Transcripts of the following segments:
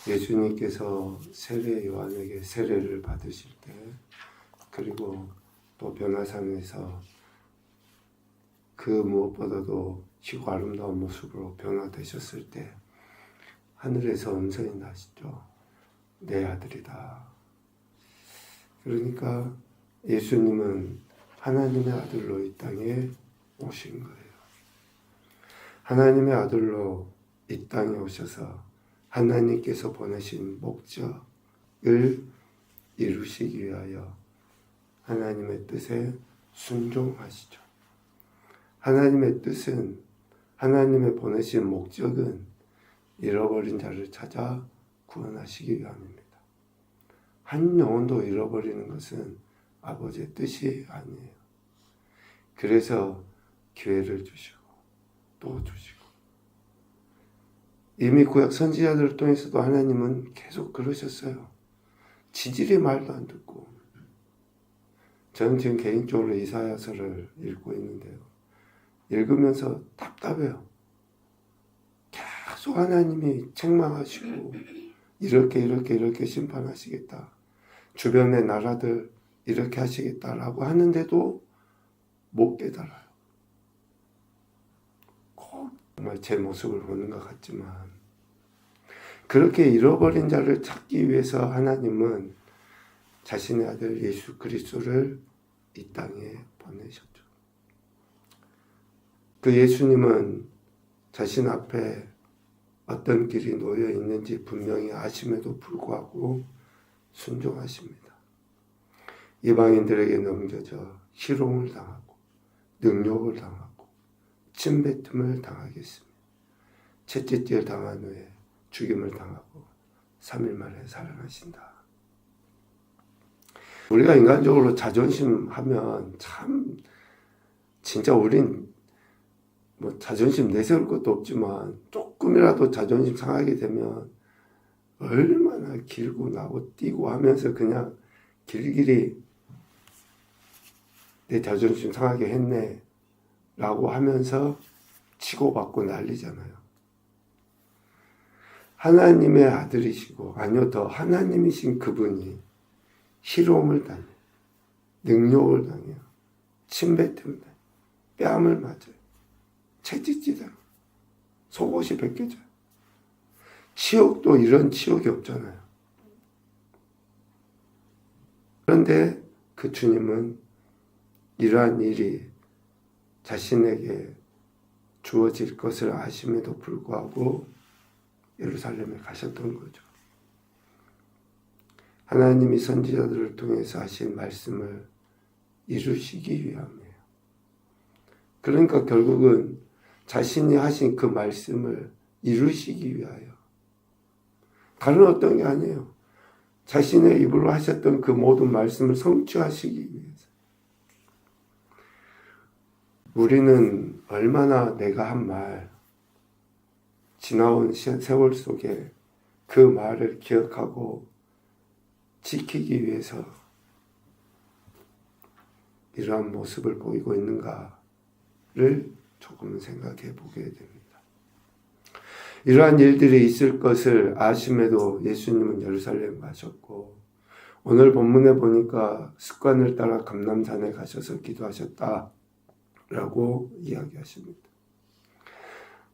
예수님께서 세례 요한에게 세례를 받으실 때, 그리고 또 변화산에서 그 무엇보다도 희고 아름다운 모습으로 변화되셨을 때 하늘에서 음성이 나시죠. 내 아들이다. 그러니까 예수님은 하나님의 아들로 이 땅에 오신 거예요. 하나님의 아들로 이 땅에 오셔서 하나님께서 보내신 목적을 이루시기 위하여 하나님의 뜻에 순종하시죠. 하나님의 뜻은, 하나님의 보내신 목적은 잃어버린 자를 찾아 구원하시기 위함입니다. 한 영혼도 잃어버리는 것은 아버지의 뜻이 아니에요. 그래서 기회를 주시고 또 주시고, 이미 구약 선지자들을 통해서도 하나님은 계속 그러셨어요. 지질의 말도 안 듣고. 저는 지금 개인적으로 이사야서를 읽고 있는데요, 읽으면서 답답해요. 계속 하나님이 책망하시고 이렇게 심판하시겠다, 주변의 나라들 이렇게 하시겠다라고 하는데도 못 깨달아요. 꼭 정말 제 모습을 보는 것 같지만, 그렇게 잃어버린 자를 찾기 위해서 하나님은 자신의 아들 예수 그리스도를 이 땅에 보내셨죠. 그 예수님은 자신 앞에 어떤 길이 놓여 있는지 분명히 아심에도 불구하고 순종하십니다. 이방인들에게 넘겨져 희롱을 당하고 능욕을 당하고 침뱉음을 당하겠습니다. 채찍질 당한 후에 죽임을 당하고 3일 만에 살아나신다. 우리가 인간적으로 자존심하면 참, 진짜 우린 뭐 자존심 내세울 것도 없지만 조금이라도 자존심 상하게 되면 얼마나 길고 나고 뛰고 하면서 그냥 길길이 내 자존심 상하게 했네 라고 하면서 치고받고 난리잖아요. 하나님의 아들이시고, 아니요, 더 하나님이신 그분이 희롱을 당해요, 능욕을 당해요, 침뱉음을 당해요, 뺨을 맞아요, 채찍질을, 속옷이 벗겨져요. 치욕도 이런 치욕이 없잖아요. 그런데 그 주님은 이러한 일이 자신에게 주어질 것을 아심에도 불구하고 예루살렘에 가셨던 거죠. 하나님이 선지자들을 통해서 하신 말씀을 이루시기 위함이에요. 그러니까 결국은 자신이 하신 그 말씀을 이루시기 위하여, 다른 어떤 게 아니에요. 자신의 입으로 하셨던 그 모든 말씀을 성취하시기 위해서. 우리는 얼마나 내가 한 말, 지나온 세월 속에 그 말을 기억하고 지키기 위해서 이러한 모습을 보이고 있는가를 조금은 생각해 보게 됩니다. 이러한 일들이 있을 것을 아심에도 예수님은 예루살렘 가셨고, 오늘 본문에 보니까 습관을 따라 감람산에 가셔서 기도하셨다라고 이야기하십니다.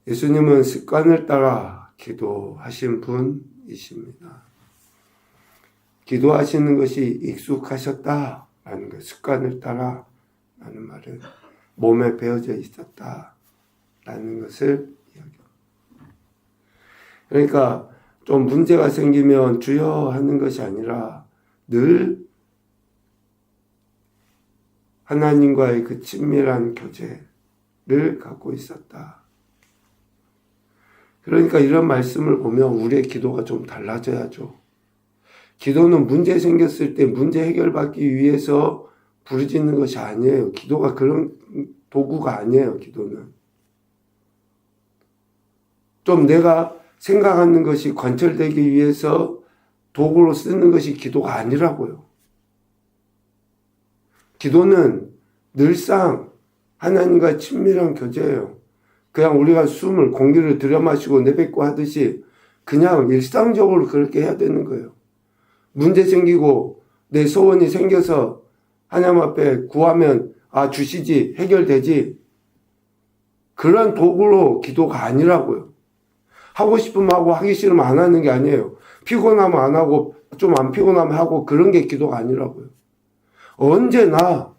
예수님은 습관을 따라 기도하신 분이십니다. 기도하시는 것이 익숙하셨다라는 것, 습관을 따라 라는 말은 몸에 배어져 있었다라는 것을 이야기합니다. 그러니까 좀 문제가 생기면 주여 하는 것이 아니라 늘 하나님과의 그 친밀한 교제를 갖고 있었다. 그러니까 이런 말씀을 보면 우리의 기도가 좀 달라져야죠. 기도는 문제 생겼을 때 문제 해결받기 위해서 부르짖는 것이 아니에요. 기도가 그런 도구가 아니에요. 기도는 좀 내가 생각하는 것이 관철되기 위해서 도구로 쓰는 것이 기도가 아니라고요. 기도는 늘상 하나님과 친밀한 교제예요. 그냥 우리가 공기를 들여마시고 내뱉고 하듯이 그냥 일상적으로 그렇게 해야 되는 거예요. 문제 생기고 내 소원이 생겨서 하나님 앞에 구하면 주시지, 해결되지. 그런 도구로 기도가 아니라고요. 하고 싶으면 하고 하기 싫으면 안 하는 게 아니에요. 피곤하면 안 하고 좀 안 피곤하면 하고 그런 게 기도가 아니라고요. 언제나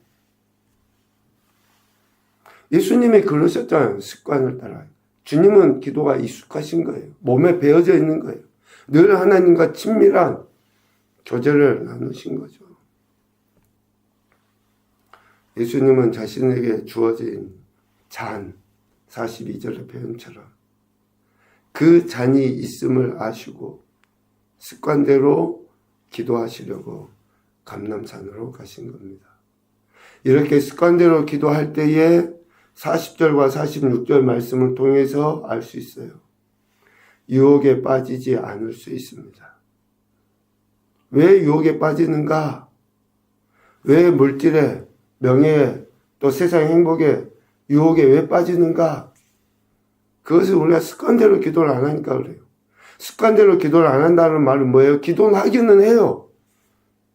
예수님이 그러셨잖아요. 습관을 따라. 주님은 기도가 익숙하신 거예요. 몸에 배어져 있는 거예요. 늘 하나님과 친밀한 교제를 나누신 거죠. 예수님은 자신에게 주어진 잔, 42절의 표현처럼 그 잔이 있음을 아시고 습관대로 기도하시려고 감람산으로 가신 겁니다. 이렇게 습관대로 기도할 때에 40절과 46절 말씀을 통해서 알 수 있어요. 유혹에 빠지지 않을 수 있습니다. 왜 유혹에 빠지는가? 왜 물질에, 명예에, 또 세상 행복에, 유혹에 왜 빠지는가? 그것을 우리가 습관대로 기도를 안 하니까 그래요. 습관대로 기도를 안 한다는 말은 뭐예요? 기도는 하기는 해요.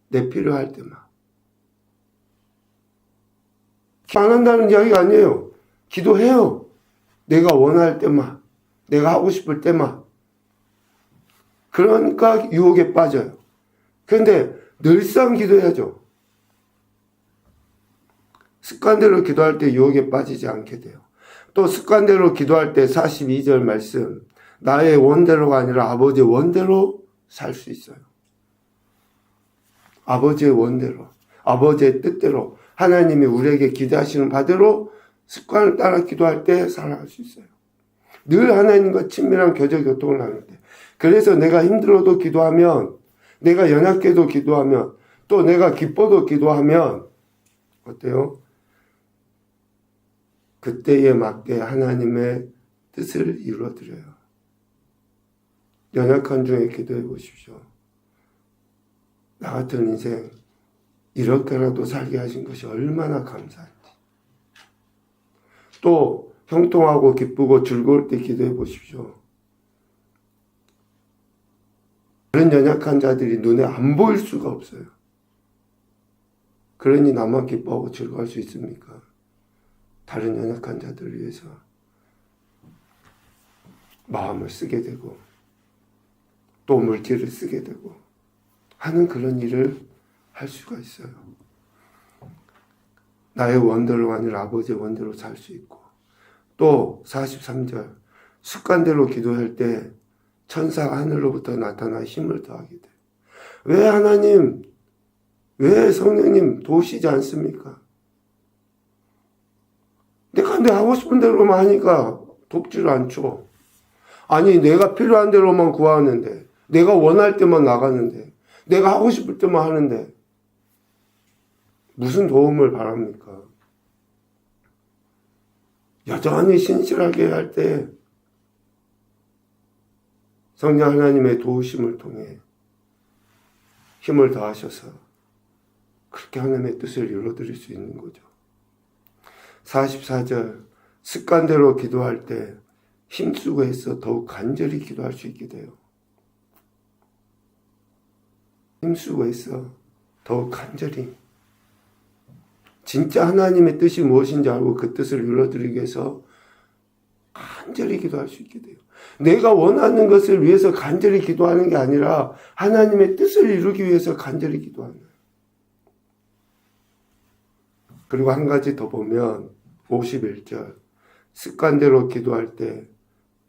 내 필요할 때만. 안 한다는 이야기가 아니에요. 기도해요. 내가 원할 때만. 내가 하고 싶을 때만. 그러니까 유혹에 빠져요. 그런데 늘상 기도해야죠. 습관대로 기도할 때 유혹에 빠지지 않게 돼요. 또 습관대로 기도할 때 42절 말씀. 나의 원대로가 아니라 아버지의 원대로 살 수 있어요. 아버지의 원대로. 아버지의 뜻대로. 하나님이 우리에게 기대하시는 바대로 습관을 따라 기도할 때 살아갈 수 있어요. 늘 하나님과 친밀한 교제 교통을 나누는데. 그래서 내가 힘들어도 기도하면, 내가 연약해도 기도하면, 또 내가 기뻐도 기도하면 어때요? 그때에 맞게 하나님의 뜻을 이루어드려요. 연약한 중에 기도해 보십시오. 나 같은 인생 이렇게라도 살게 하신 것이 얼마나 감사한지. 또 형통하고 기쁘고 즐거울 때 기도해 보십시오. 다른 연약한 자들이 눈에 안 보일 수가 없어요. 그러니 나만 기뻐하고 즐거워할 수 있습니까? 다른 연약한 자들을 위해서 마음을 쓰게 되고 또 물질을 쓰게 되고 하는 그런 일을 할 수가 있어요. 나의 원대로 아니라 아버지의 원대로 살 수 있고 또 43절 습관대로 기도할 때 천사가 하늘로부터 나타나 힘을 더하게 돼요. 왜 하나님, 왜 성령님 도우시지 않습니까? 내가 내 하고 싶은 대로만 하니까 돕지를 않죠. 아니 내가 필요한 대로만 구하는데 내가 원할 때만 나가는데 내가 하고 싶을 때만 하는데 무슨 도움을 바랍니까? 여전히 신실하게 할 때 성령 하나님의 도우심을 통해 힘을 더하셔서 그렇게 하나님의 뜻을 이루어드릴 수 있는 거죠. 44절 습관대로 기도할 때 힘쓰고 해서 더욱 간절히 기도할 수 있게 돼요. 힘쓰고 해서 더욱 간절히 진짜 하나님의 뜻이 무엇인지 알고 그 뜻을 이루어드리기 위해서 간절히 기도할 수 있게 돼요. 내가 원하는 것을 위해서 간절히 기도하는 게 아니라 하나님의 뜻을 이루기 위해서 간절히 기도하는 거예요. 그리고 한 가지 더 보면 51절 습관대로 기도할 때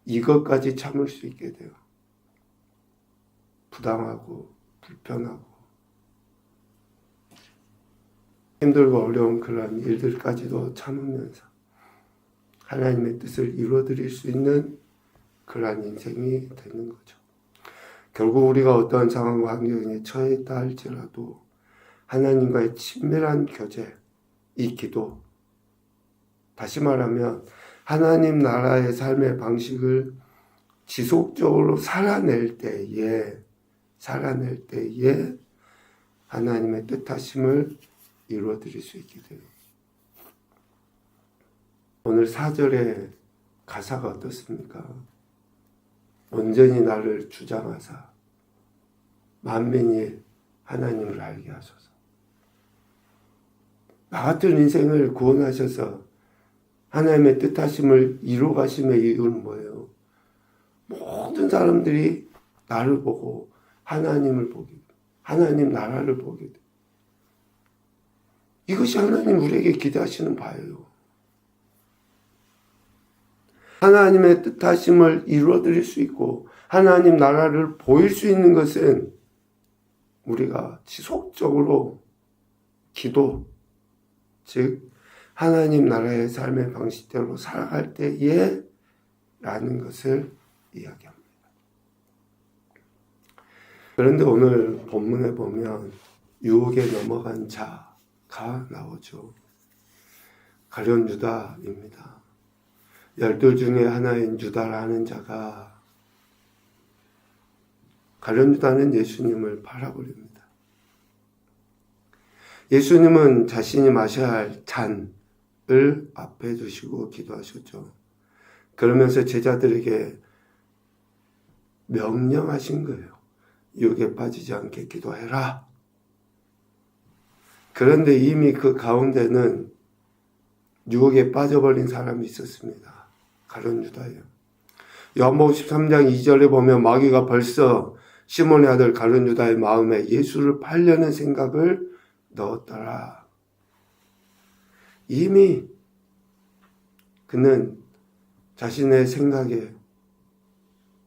이것까지 참을 수 있게 돼요. 부당하고 불편하고 힘들고 어려운 그런 일들까지도 참으면서 하나님의 뜻을 이루어드릴 수 있는 그러한 인생이 되는 거죠. 결국 우리가 어떠한 상황과 환경에 처했다 할지라도 하나님과의 친밀한 교제, 이 기도, 다시 말하면 하나님 나라의 삶의 방식을 지속적으로 살아낼 때에 하나님의 뜻하심을 이루어드릴 수 있게 돼요. 오늘 4절의 가사가 어떻습니까? 온전히 나를 주장하사 만민이 하나님을 알게 하소서. 나 같은 인생을 구원하셔서 하나님의 뜻하심을 이루 가심의 이유는 뭐예요? 모든 사람들이 나를 보고 하나님을 보게, 하나님 나라를 보게 돼. 이것이 하나님 우리에게 기대하시는 바예요. 하나님의 뜻하심을 이루어드릴 수 있고 하나님 나라를 보일 수 있는 것은 우리가 지속적으로 기도, 즉 하나님 나라의 삶의 방식대로 살아갈 때에 라는 것을 이야기합니다. 그런데 오늘 본문에 보면 유혹에 넘어간 자가 나오죠. 가룟 유다입니다. 12 중에 하나인 유다라는 자가, 가룟 유다는 예수님을 팔아버립니다. 예수님은 자신이 마셔야 할 잔을 앞에 두시고 기도하셨죠. 그러면서 제자들에게 명령하신 거예요. 유혹에 빠지지 않게 기도해라. 그런데 이미 그 가운데는 유혹에 빠져버린 사람이 있었습니다. 가룟 유다예요. 요한복음 13장 2절에 보면 마귀가 벌써 시몬의 아들 가룟 유다의 마음에 예수를 팔려는 생각을 넣었더라. 이미 그는 자신의 생각에,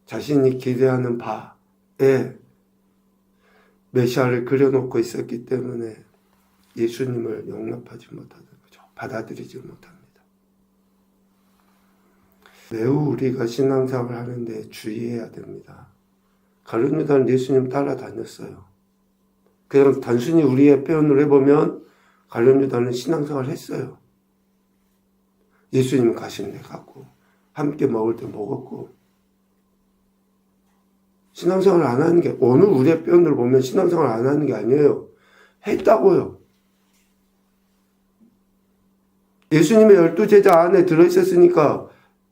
자신이 기대하는 바에 메시아를 그려놓고 있었기 때문에 예수님을 용납하지 못하는 거죠. 받아들이지 못합니다. 매우 우리가 신앙생활을 하는데 주의해야 됩니다. 가룟 유다는 예수님 따라다녔어요. 그냥 단순히 우리의 표현을 해보면 가룟 유다는 신앙생활을 했어요. 예수님 가신 데 갔고 함께 먹을 때 먹었고, 신앙생활을 안 하는 게, 오늘 우리의 표현을 보면 신앙생활을 안 하는 게 아니에요. 했다고요. 예수님의 12제자 안에 들어있었으니까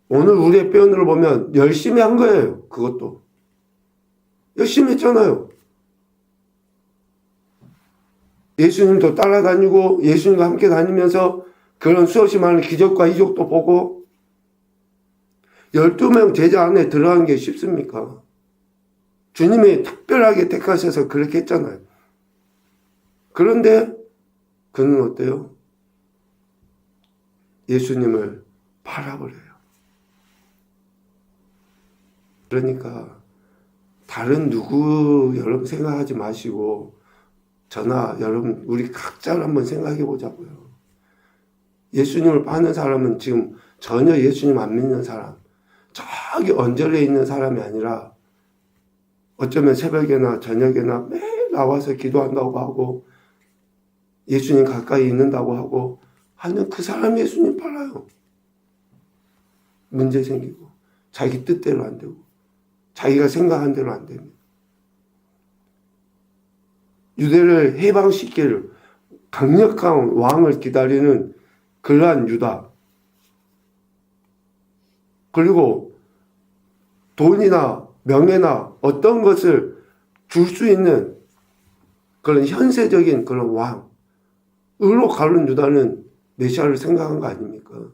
오늘 우리의 표현으로 보면 열심히 한 거예요. 그것도 열심히 했잖아요. 예수님도 따라다니고 예수님과 함께 다니면서 그런 수없이 많은 기적과 이적도 보고, 12명 제자 안에 들어간 게 쉽습니까? 주님이 특별하게 택하셔서 그렇게 했잖아요. 그런데 그는 어때요? 예수님을 팔아버려요. 그러니까 다른 누구 여러분 생각하지 마시고 저나 여러분 우리 각자를 한번 생각해 보자고요. 예수님을 파는 사람은 지금 전혀 예수님 안 믿는 사람, 저기 언저리에 있는 사람이 아니라 어쩌면 새벽에나 저녁에나 매일 나와서 기도한다고 하고 예수님 가까이 있는다고 하고 하는 그 사람이 예수님 팔아요. 문제 생기고 자기 뜻대로 안 되고 자기가 생각한 대로 안 됩니다. 유대를 해방시킬 강력한 왕을 기다리는 그러한 유다, 그리고 돈이나 명예나 어떤 것을 줄 수 있는 그런 현세적인 그런 왕으로 가룟 유다는 메시아를 생각한 거 아닙니까?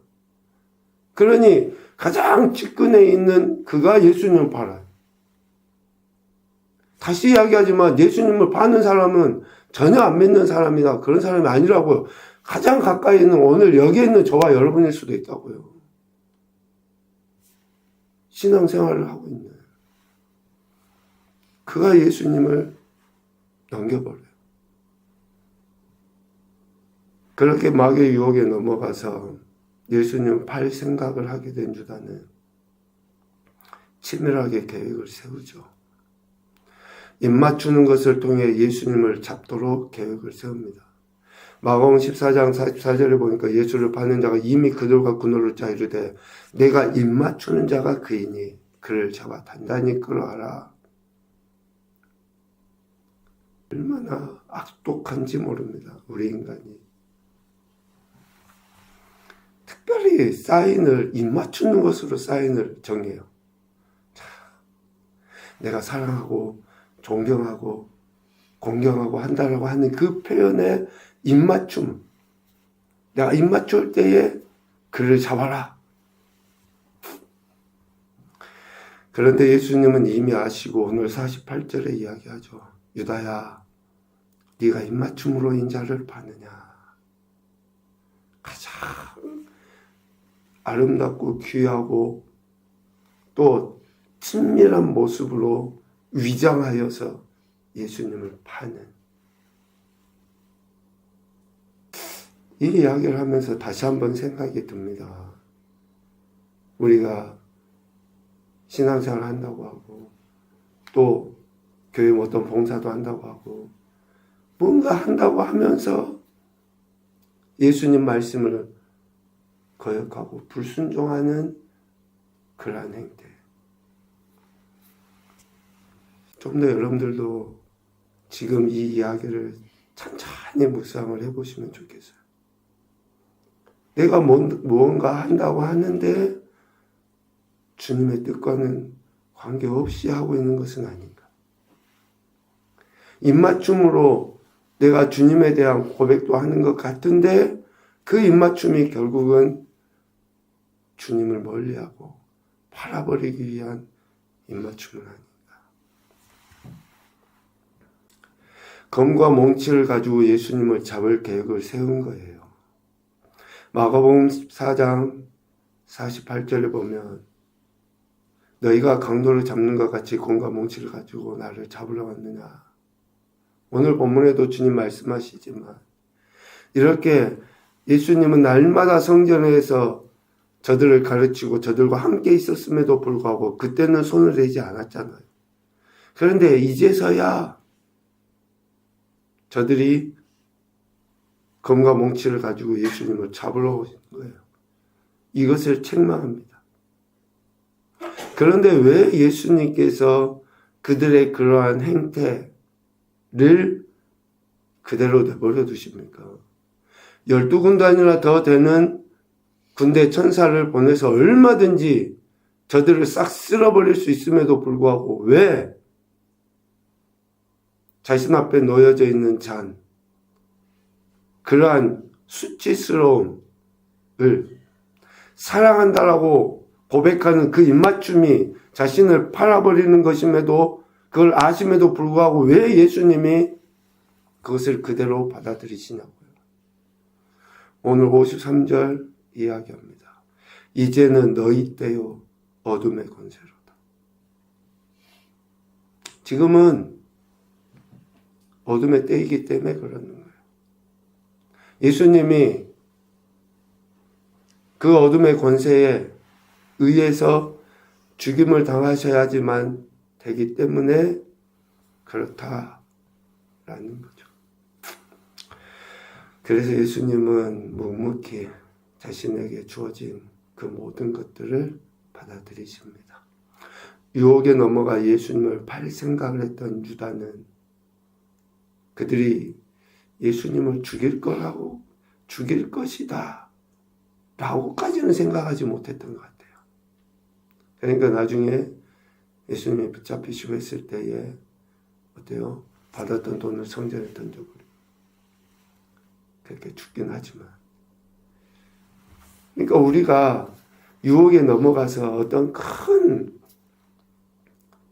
그러니 가장 측근에 있는 그가 예수님을 팔아요. 다시 이야기하지만 예수님을 파는 사람은 전혀 안 믿는 사람이나 그런 사람이 아니라고요. 가장 가까이 있는 오늘 여기에 있는 저와 여러분일 수도 있다고요. 신앙생활을 하고 있는 그가 예수님을 넘겨버려요. 그렇게 마귀의 유혹에 넘어가서 예수님 팔 생각을 하게 된 유다는 치밀하게 계획을 세우죠. 입맞추는 것을 통해 예수님을 잡도록 계획을 세웁니다. 마가복음 14장 44절에 보니까 예수를 파는 자가 이미 그들과 그노를 짜 이르되 내가 입맞추는 자가 그이니 그를 잡아 단단히 끌어안아. 얼마나 악독한지 모릅니다. 우리 인간이. 특별히 사인을 입맞추는 것으로 사인을 정해요. 자, 내가 사랑하고 존경하고 공경하고 한다라고 하는 그 표현의 입맞춤, 내가 입맞출 때에 그를 잡아라. 그런데 예수님은 이미 아시고 오늘 48절에 이야기하죠. 유다야, 네가 입맞춤으로 인자를 파느냐. 가장 아름답고 귀하고 또 친밀한 모습으로 위장하여서 예수님을 파는, 이 이야기를 하면서 다시 한번 생각이 듭니다. 우리가 신앙생활 한다고 하고 또 교회 어떤 봉사도 한다고 하고 뭔가 한다고 하면서 예수님 말씀을 거역하고 불순종하는 그러한 행태, 좀 더 여러분들도 지금 이 이야기를 천천히 묵상을 해보시면 좋겠어요. 내가 무언가 한다고 하는데 주님의 뜻과는 관계없이 하고 있는 것은 아닌가. 입맞춤으로 내가 주님에 대한 고백도 하는 것 같은데 그 입맞춤이 결국은 주님을 멀리하고 팔아버리기 위한 입맞춤은 아닌가. 검과 몽치를 가지고 예수님을 잡을 계획을 세운 거예요. 마가복음 14장 48절에 보면 너희가 강도를 잡는 것 같이 검과 몽치를 가지고 나를 잡으러 왔느냐. 오늘 본문에도 주님 말씀하시지만 이렇게 예수님은 날마다 성전에서 저들을 가르치고 저들과 함께 있었음에도 불구하고 그때는 손을 대지 않았잖아요. 그런데 이제서야 저들이 검과 몽치를 가지고 예수님을 잡으러 오신 거예요. 이것을 책망합니다. 그런데 왜 예수님께서 그들의 그러한 행태를 그대로 내버려 두십니까? 12군단이나 더 되는 군대 천사를 보내서 얼마든지 저들을 싹 쓸어버릴 수 있음에도 불구하고 왜 자신 앞에 놓여져 있는 잔, 그러한 수치스러움을 사랑한다라고 고백하는 그 입맞춤이 자신을 팔아버리는 것임에도 그걸 아심에도 불구하고 왜 예수님이 그것을 그대로 받아들이시냐고요. 오늘 53절 이야기합니다. 이제는 너희 때요 어둠의 권세로다. 지금은 어둠의 때이기 때문에 그러는 거예요. 예수님이 그 어둠의 권세에 의해서 죽임을 당하셔야지만 되기 때문에 그렇다라는 거죠. 그래서 예수님은 묵묵히 자신에게 주어진 그 모든 것들을 받아들이십니다. 유혹에 넘어가 예수님을 팔 생각을 했던 유다는 그들이 예수님을 죽일 거라고, 죽일 것이다 라고까지는 생각하지 못했던 것 같아요. 그러니까 나중에 예수님이 붙잡히시고 했을 때에 어때요? 받았던 돈을 성전에 던져버리고 그렇게 죽긴 하지만, 그러니까 우리가 유혹에 넘어가서 어떤 큰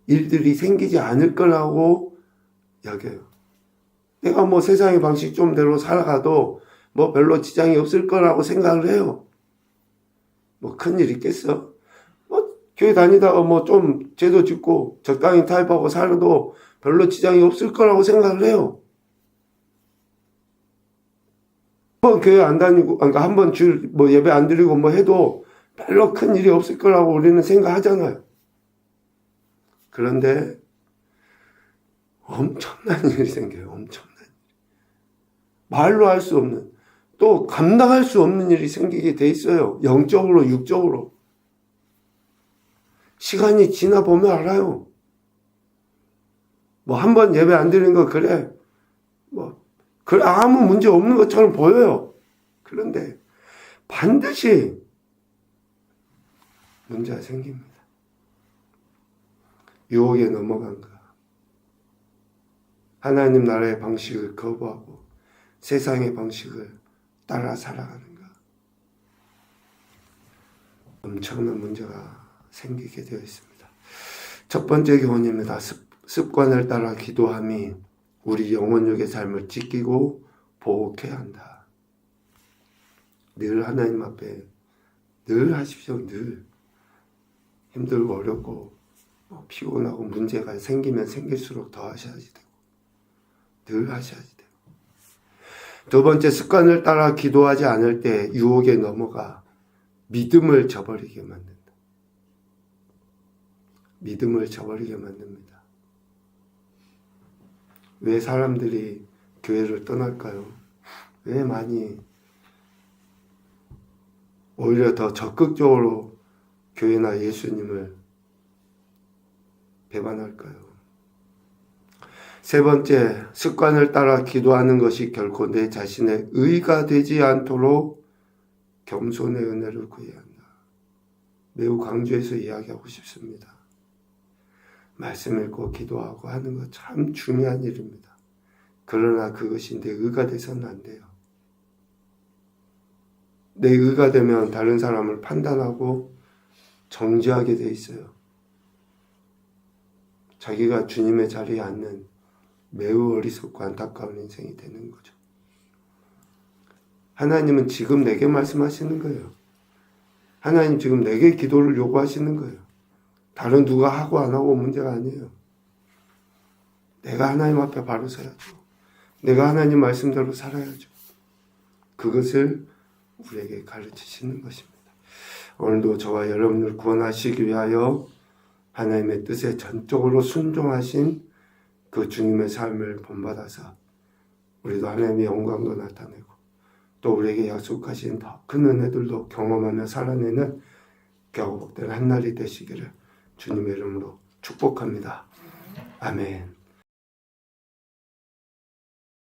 일들이 생기지 않을 거라고 여겨요. 내가 뭐 세상의 방식 좀대로 살아가도 뭐 별로 지장이 없을 거라고 생각을 해요. 뭐 큰일 있겠어? 뭐 교회 다니다가 뭐 좀 죄도 짓고 적당히 타협하고 살아도 별로 지장이 없을 거라고 생각을 해요. 뭐 교회 안 다니고, 그러니까 한번 뭐 예배 안 드리고 뭐 해도 별로 큰 일이 없을 거라고 우리는 생각하잖아요. 그런데 엄청난 일이 생겨요. 엄청난 일. 말로 할 수 없는, 또 감당할 수 없는 일이 생기게 돼 있어요. 영적으로, 육적으로. 시간이 지나 보면 알아요. 뭐 한 번 예배 안 드리는 거 그래. 뭐 그래 아무 문제 없는 것처럼 보여요. 그런데 반드시 문제가 생깁니다. 유혹에 넘어간가? 하나님 나라의 방식을 거부하고 세상의 방식을 따라 살아가는가? 엄청난 문제가 생기게 되어 있습니다. 첫 번째 교훈입니다. 습관을 따라 기도함이 우리 영혼육의 삶을 지키고 보호해야 한다. 늘 하나님 앞에 늘 하십시오. 늘 힘들고 어렵고 피곤하고 문제가 생기면 생길수록 더 하셔야지 되고 늘 하셔야지 되고. 두 번째, 습관을 따라 기도하지 않을 때 유혹에 넘어가 믿음을 저버리게 만든다. 믿음을 저버리게 만듭니다. 왜 사람들이 교회를 떠날까요? 왜 많이 오히려 더 적극적으로 교회나 예수님을 배반할까요? 세 번째, 습관을 따라 기도하는 것이 결코 내 자신의 의가 되지 않도록 겸손의 은혜를 구해야 한다. 매우 강조해서 이야기하고 싶습니다. 말씀 읽고 기도하고 하는 것 참 중요한 일입니다. 그러나 그것이 내 의가 돼서는 안 돼요. 내 의가 되면 다른 사람을 판단하고 정죄하게 돼 있어요. 자기가 주님의 자리에 앉는 매우 어리석고 안타까운 인생이 되는 거죠. 하나님은 지금 내게 말씀하시는 거예요. 하나님 지금 내게 기도를 요구하시는 거예요. 다른 누가 하고 안 하고 문제가 아니에요. 내가 하나님 앞에 바로 서야죠. 내가 하나님 말씀대로 살아야죠. 그것을 우리에게 가르치시는 것입니다. 오늘도 저와 여러분을 구원하시기 위하여 하나님의 뜻에 전적으로 순종하신 그 주님의 삶을 본받아서 우리도 하나님의 영광도 나타내고 또 우리에게 약속하신 더 큰 은혜들도 경험하며 살아내는 겨우 복된 한날이 되시기를 주님의 이름으로 축복합니다. 아멘.